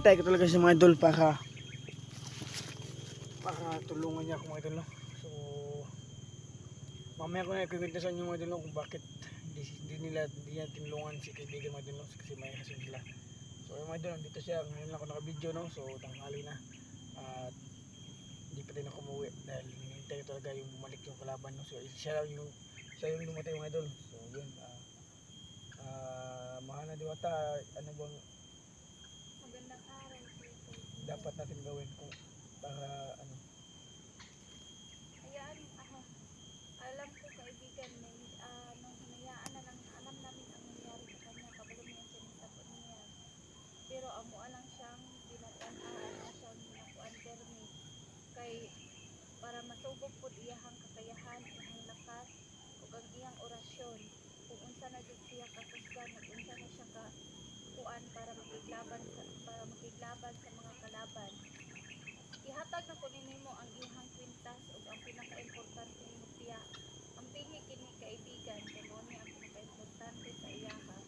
hinihintay ko talaga si mga idol para tulungan niya ako mga idol, no? So mamaya ko na ikwento sa inyo mga idol, no, kung bakit hindi niya tinulungan si kaibigan mga idol, no? Kasi may rason sila. So yung mga idol, nandito siya, ngayon lang ako naka-video, no? So tanghali na at hindi pa din ako umuwi dahil hinihintay ko talaga yung bumalik yung kalaban, no? So siya yung dumatay mga idol. So yun, mahal na diwata, ano bang Magandang araw po. dapat natin gawin kung para ano? Hayaan, alam ko kaibigan, nung hinayaan na lang, alam namin ang nangyari sa kanya, kabalo niya sinita po niya. Pero amo lang siyang binataan na siyang binakuan permi. Kay, para masubok po iyahang kakayahan, iyahang lakas, ug ang iyang orasyon. Kung unsa na jud siya kakusgan, ug unsa na siya ka kuan para makiglaban sa mga kalaban. Ihatag na ko nimo ang ihang kwintas ug ang pinaka-importante nimo tiya. Ang pingi kini kaibigan kay mao ni ang pinaka-importante sa iyaha.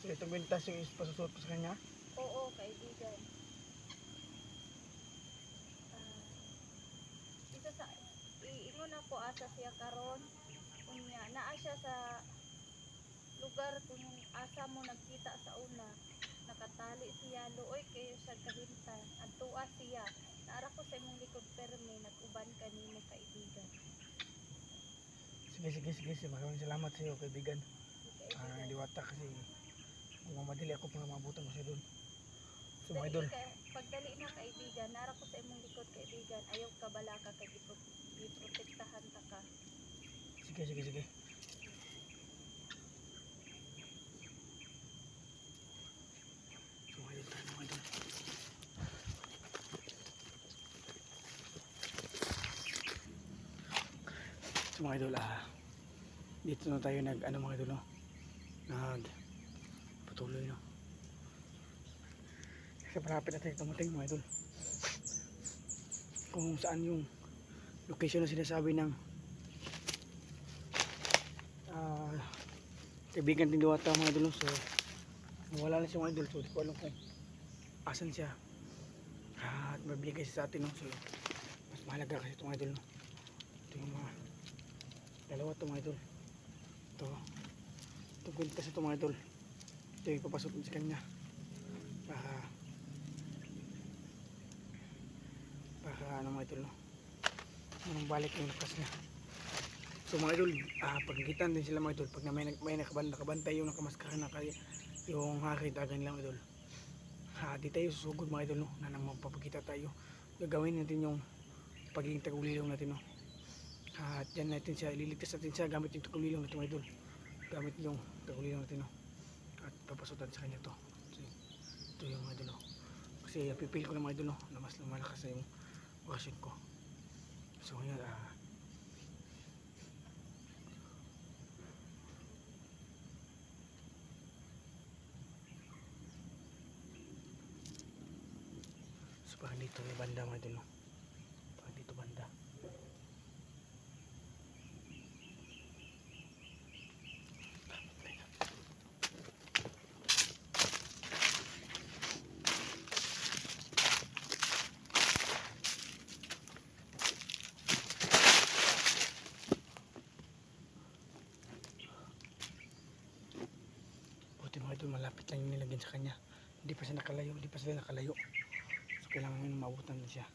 So itong bintas yung ipasusuot ko sa kanya. Oo, kaibigan. Isa sa iingon na ko asa siya karon unya naa siya sa lugar kung asa mo nagkita sa una. Nakatali siya, luoy kayo siya kahintan. Adtua siya. Naara ko sa imong likod permi, nag-uban kanimo kaibigan. Sige. Maraming salamat sa iyo kaibigan. Kaibigan. Diwata kasi kung mamadali ako para mabutan ko siya doon. So mga idol, Pagdali na kaibigan, nara ko sa imong likod kaibigan. Ayaw ka bala ka kay giprotektahan ta ka. sige. So mga idol, tayo mga idol. So mga idol, dito na tayo mga idol, no? Patuloy, no? Kasi malapit na tayo tumating mga idol. Kung saan yung location na sinasabi ng kaibigan ng Diwata mga idol, no? So wala na siya mga idol, so di ko alam kung asan siya at mabigay siya sa atin, no? So mas mahalaga kasi itong idol, no? Ito yung mga dalawa itong mga idol, ito kwintas ito mga idol, ito yung papasok sa kanya para ano mga idol, no? Anong balik yung lakas niya. So mga idol, pagkikitan din sila mga idol pag may nakabantay yung nakamaskara na kaya yung hakitagan nila mga idol. Di tayo susugod mga idol, no? Na nang magpapakita tayo, gagawin natin yung pagiging tagulilong natin, no? At dyan natin siya, ililigtas natin siya gamit yung tagulilong natin mga idol, gamit yung tagulilong natin, no? At papasutan sa kanya to. So, ito yung mga idol, no? Kasi pipil ko na mga idol, no? Na mas lumalakas sa yung orasyon ko. So ngayon, so parang dito may banda mga idol, no? Parang dito banda. Buti mga idol, malapit lang yung nilagyan sa kanya. Hindi pa sila nakalayo. So kailangan nyo maabutan din siya.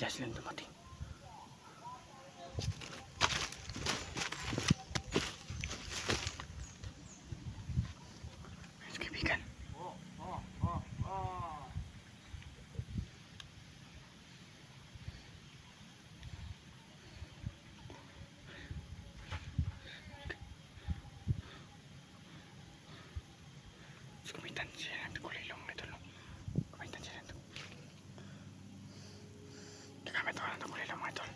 Bigla silang dumating. Ayun, kaibigan. Kumitan siya ng kulay lang mga idol. Kumitan siya ng nagamit ako ng kulay lang mga idol.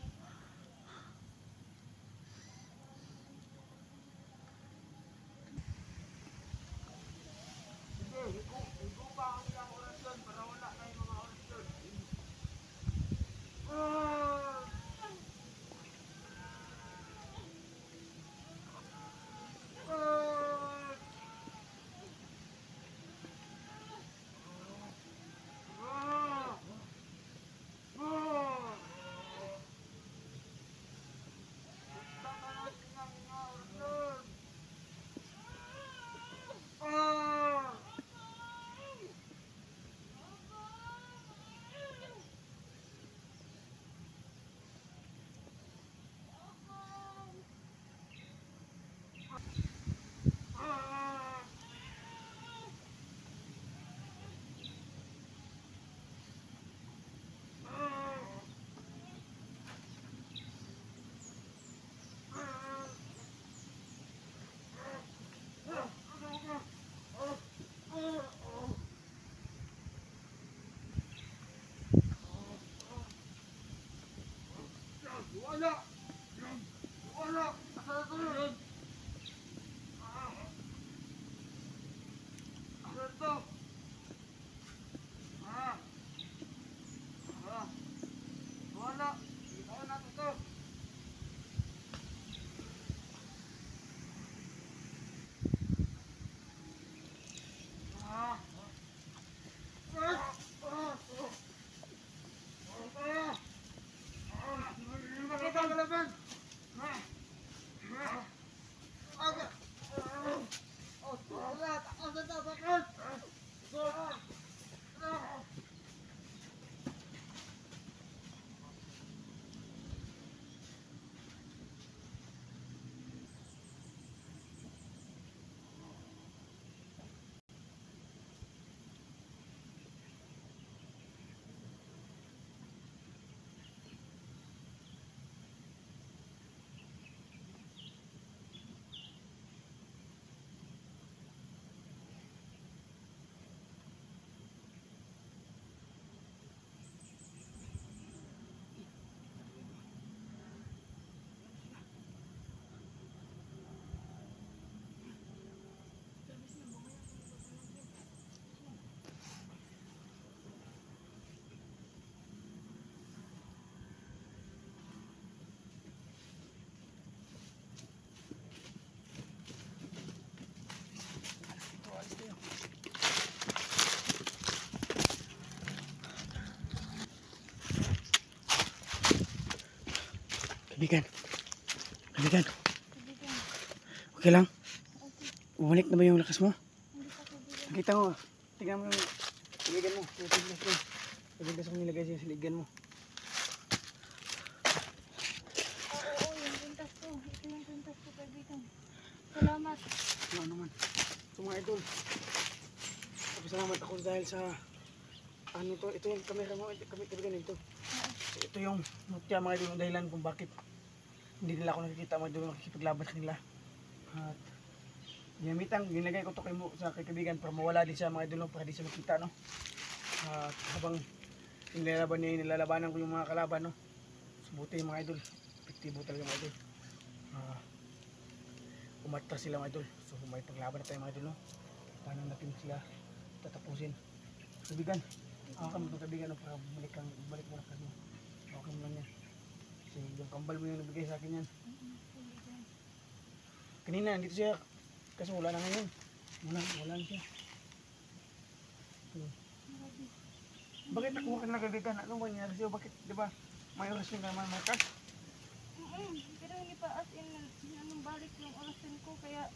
Kaibigan. Kaibigan. Okay lang? Bumalik na ba yung lakas mo? Nakita mo. Tingnan mo yung kaibigan mo. Yung tiglas mo. Tiglas mo nilagay siya sa ligan mo. Oo, yung pintas ko. Ito yung pintas ko, kaibigan. Salamat. Ano naman. So mga idol. Salamat ako dahil sa ano to. Ito yung camera mo. Kaibigan ito. So, ito yung notya mga idol. Dahilan kung bakit hindi nila ako nakikita mga idol. Nakikipaglaban sa kanila. At ginamitan, ginagay ko to sa kaibigan para mawala din siya mga idol, para di siya makita, no? At habang nilalabanan ko yung mga kalaban, no? Subuti yung mga idol, epektibo talaga mga idol. Umatras sila mga idol, so may paglaban na tayo mga idol, no? Paano natin sila tatapusin? Kaibigan, kami itong kaibigan, no? Para balik mo na kasi okay mo lang yan. Kasi yung kambal mo yung nabigay sa akin yan. Kanina, nandito siya. Kasi wala na ngayon. Wala na siya. Bakit nakuha ka na kaibigan? Ano ba nangyari sa'yo? Bakit, di ba? May oras yung naman markas? Pero hindi pa as in, anong balik yung orasan ko. Kaya,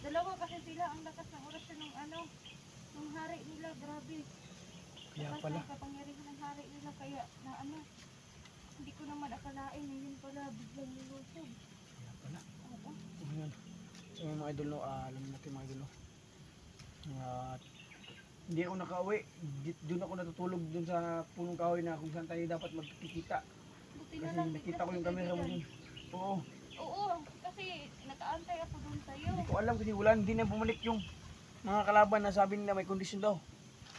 dalawa kasi sila ang lakas ng orasan ng ng hari nila. Grabe. Kaya Lakas pala. ng kapangyarihan ng hari nila kaya na ano, hindi ko naman akalain na yun pala biglang nilusog. Kaya pala. Oo. So ngayon, so yung mga idol no, alam natin mga idol no. At hindi ako nakauwi. Doon ako natutulog doon sa punong kahoy na kung saan tayo dapat magkikita. Buti na Kasi lang nakita biglas ko yung ka camera mo kaibigan. dun. Oo. Oo, kasi nakaantay ako dun sa'yo. Hindi ko alam kasi wala, hindi na bumalik yung mga kalaban na sabi nila may kondisyon daw.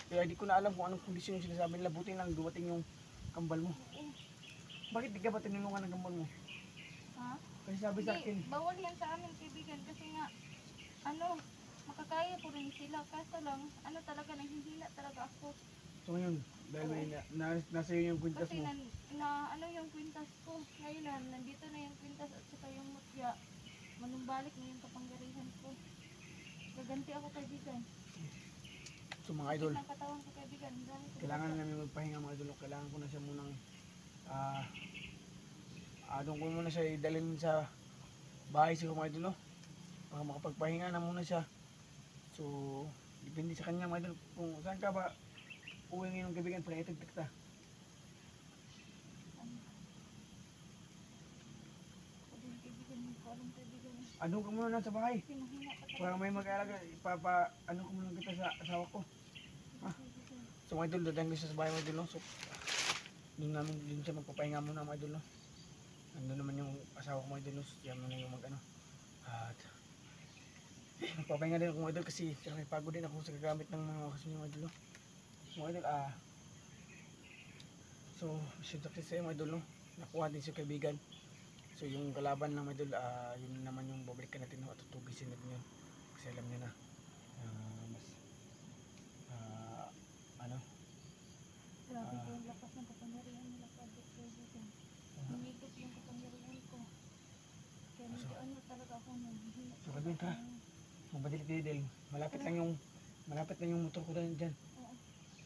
Kaya hindi ko na alam kung anong kondisyon yung sinasabi nila. Buti lang dumating yung kambal mo. Oo. Bakit di ka ba tinulungan ng kambal mo? Ha? Kasi sabi sa akin, Hindi, bawal yan sa amin kaibigan kasi nga, ano, makakaya ko rin sila. Kaso lang, ano talaga, nanghihina talaga ako. so ngayon, dahil may nasa iyo yung kwintas Kasi mo. ano yung kwintas ko. Ngayon nandito na yung kwintas at saka yung mutya. Manumbalik na yung kapangyarihan ko. Gaganti ako kaibigan. So mga idol, Ng katawan ko kaibigan. Ang dami ko kailangan bata. namin magpahinga mga idol. Kailangan ko na siya munang doon ko muna siya idalhin sa bahay siguro mga idol no. Para makapagpahinga na muna siya. So, depende sa kanya mga idol. Kung saan ka ba uwi ngayong kaibigan para itagtak ta. Ako din kaibigan. Hindi ko alam kaibigan. Ano ka muna na sa bahay. Kasi mahina pa talaga. Para may mag-aalaga, ano ko muna kita sa asawa ko. Kaibigan. So mga idol, dadang ko siya sa bahay mga idol no. So, doon siya magpapahinga muna mga idol no. Nandun naman yung asawa ko mga idol no. So, siya muna yung mag-ano. At magpapahinga din ako mga idol kasi may pagod din ako sa gagamit ng mga kasunyo mga idol no. So mga idol, so success sa'yo mga idol no. Nakuha din siya kaibigan. So yung kalaban ng mga idol, yun naman yung babalikan natin no. At tutugisin natin yun. Kasi alam niya na mas ano. Grabe ko yung lakas ng kapangyarihan nila kaibigan. Humigit yung kapangyarihan ko. Kaya medyo ano talaga ako nanghihina. So kaibigan ka. Mabadilik din, malapit lang yung motor ko dyan. Oo.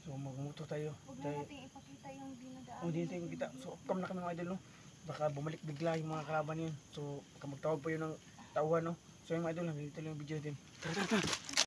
So magmotor tayo. Huwag na natin ipakita yung dinadaan. Hindi tayo magkita. So off-cam na kami mga idol no. Baka bumalik bigla yung mga kalaban yun. So baka magtawag pa yun ng tauhan no. So yung mga idol, dito lang yung video natin. Tara.